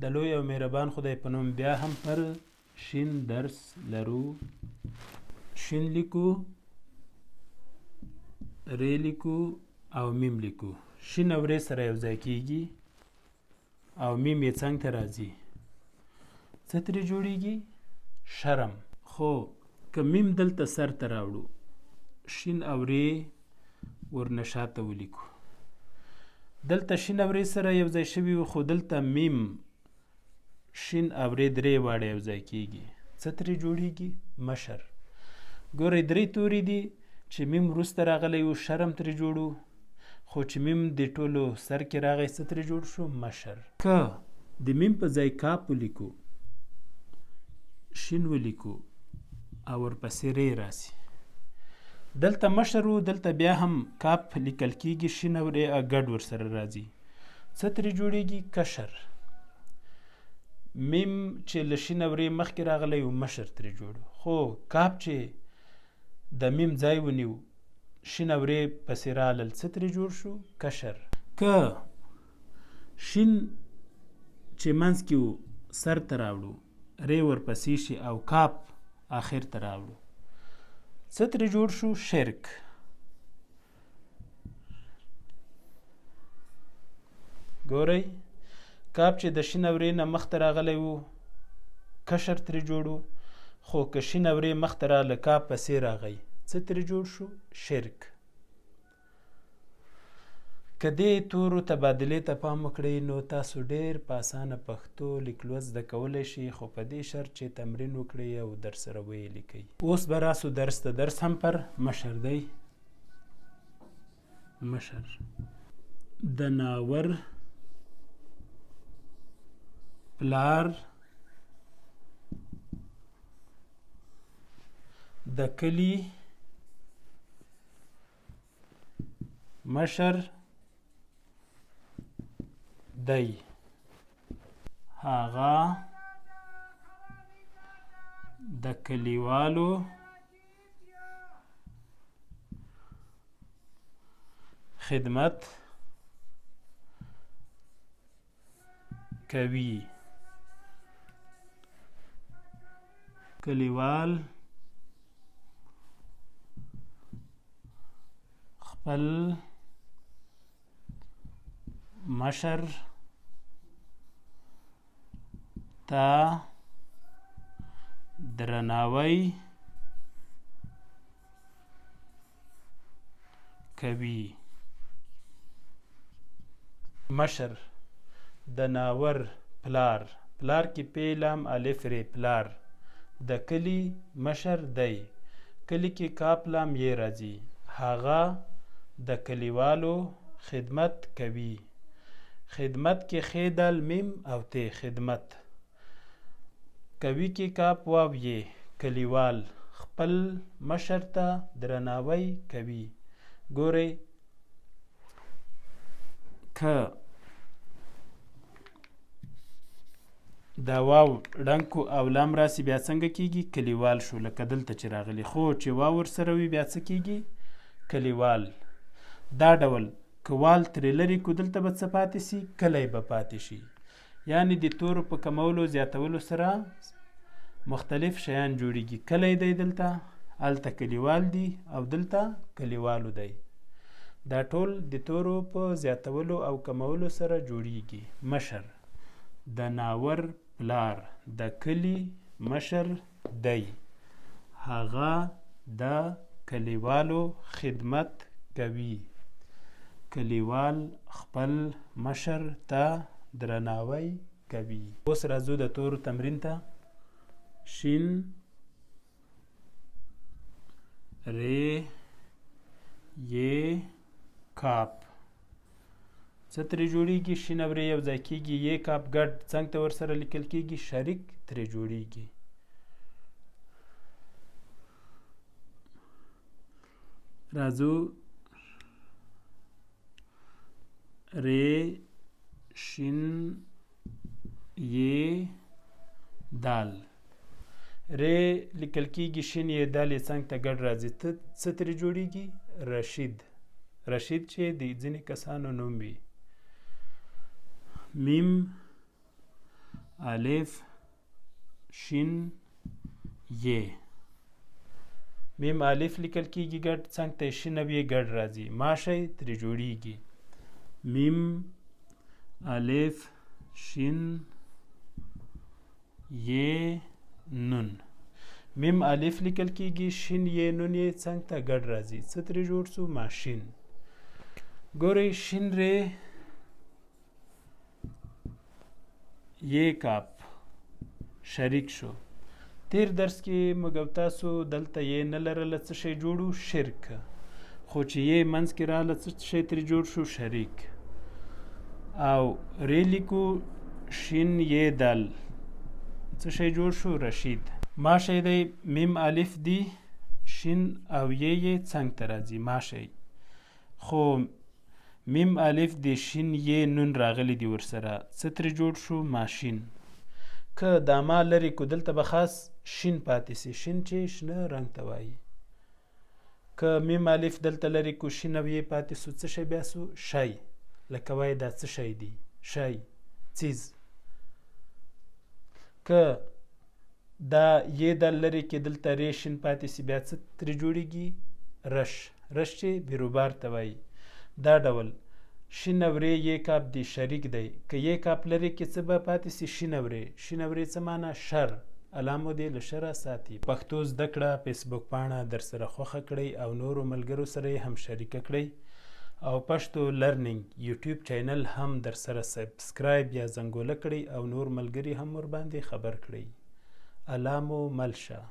د لوی او مهربان خدای په نوم بیا هم پر شین درس لرو. شین لیکو، ری لیکو او میم لیکو. شین او ری سره یو ځای کیږي او میم یې څنګ ته راځي. څه ترې جوړیږي؟ شرم. خو که میم دلته سر ته راوړو، شین او ری ورنه شاته ولیکو. دلته شین او ری سره یو ځای شوي وو، خو دلته میم شین او ری درې واړه یو ځای کیږي. څه ترې جوړیږي؟ مشر. ګورئ درې توري دي چې میم وروسته راغلی و، شرم ترې جوړو، خو چې میم د ټولو سر کې راغی څه ترې جوړ شو؟ مشر. که د میم په ځای کاپ ولیکو، شین ولیکو او ورپسې ری راسي، دلته مشر و، دلته بیا هم کاپ لیکل کیږي، شین او ری ګډ ورسره راځي. څه ترې جوړیږي؟ کشر. میم چې له شین او ری مخکې راغلی و، مشر ترې جوړ، خو کاپ چې د میم ځای ونیو، شین او ری پسې رالل، څه ترې جوړ شو؟ کشر. که شین چې منځ کې و سر ته راوړو، ری ورپسې شي او کاپ آخر ته راوړو، څه ترې جوړ شو؟ شرک. ګورئ کاپ چې د شین او ری نه مخته راغلی و، کشر ترې جوړو، خو که شین او ری مخته راغله کاپ پسې راغی، څه ترې جوړ شو؟ شرک. که دې تورو تبادلې ته پام وکړئ نو تاسو ډېر په اسانه پښتو لیک لوست زده کولی شئ، خو په دې شرط چې تمرین وکړئ او درسره ویې لیکئ. اوس به راسو درس ته. درس هم پر مشر دی. مشر. د ناور پلار د کلي مشر دی. هغه د کلیوالو خدمت کوي. کلیوال خپل مشر ته درناوی کوي. مشر د ناور پلار، پلار کې پی لام الف ری پلار. د کلی مشر دی، کلی کې کاپ لام یې راځي. هغه د کلیوالو خدمت کوي. خدمت کې خې دال میم او تی خدمت. کوي کې کاپ واو یې. کلیوال خپل مشر ته درناوی کوي. ګورئ که دا واو ډنکو او لام راسي بیا څنګه کیږي؟ کلیوال شو، لکه دلته چې راغلی. خو چې واو ورسره وي بیا څه کیږي؟ کلیوال. دا ډول که وال ترې لرې کړو دلته به څه پاتې سي؟ کلی به پاتې شي. یعنې د تورو په کمولو زیاتولو سره مختلف شیان جوړیږي. کلی دی دلته، هلته کلیوال دي او دلته کلیوالو دی. دا ټول د تورو په زیاتولو او کمولو سره جوړیږي. مشر د ناور پلار د کلی مشر دی. هغه د کلیوالو خدمت کوي. کلیوال خپل مشر ته درناوی کوي. اوس راځو د تورو تمرین ته. شین، ری، یې، کاپ. څه ترې جوړیږي؟ شین او ری یو ځای کیږي، یې کاپ ګډ څنګ ته ورسره لیکل کیږي، شریک ترې جوړیږي. راځو ری، شین، یې، دال. ری لیکل کیږي، شین یې دال یې څنګ ته ګډ راځي. څه ترې جوړیږي؟ رشید. رشید چې د ځینې کسانو نوم وي. میم الف شین ی. میم الف لیکل کیږي ګډ، څنګ ته شین او یې ګډ راځي، ماشه ترې جوړیږي. میم الف شین ی نون. میم الف لیکل کیږي، شین ی نون یې څنګ ته ګډ راځي، څه ترې جوړ سو؟ ماشین. ګورئ شین ری ی کاپ شریک شو. تیر درس کې موږ او تاسو دلته یې نه لرله، څه شی جوړو؟ شرک. خو چې یې منځ کې راغله څه شی ترې جوړ شو؟ شریک. او ری لیکو شین یې دال، څه شی جوړ شو؟ رشید. ماشه دی میم الف دی، شین او یې څنګ ته راځي، ماشه. خو میم الف دی شین یې نون راغلی دی ورسره، څه ترې جوړ شو؟ ماشین. که دا ما لرې کو دلته به خاص شین پاتې سي، شین چې شنه رنګ ته وایي. که میم الف دلته لرې کو شین او یې پاتې سو، څه شی بیا سو؟ شی. لکه وایي دا څه شی دی؟ شی، څیز. که دا یې دال لرې کې دلته ری شین پاتې سي، بیا څه ترې جوړیږي؟ رش. رش چې بیروبار ته وایي. دا ډول شین او ری یې کاپ دی شریک دی. که یې کاپ لري کې څه به پاتې سي؟ شین او ری. شین او ری څه معنا؟ شر. علامو دې له شره ساتي. پښتو زده کړه فیسبوک پاڼه در سره خوښه کړئ او نورو ملګرو سره یې هم شریکه کړئ، او پښتو لرنینګ یوټیوب چینل هم در سره سبسکرایب یا زنګوله کړئ او نور ملګري هم ور باندې خبر کړئ. علامو ملشه.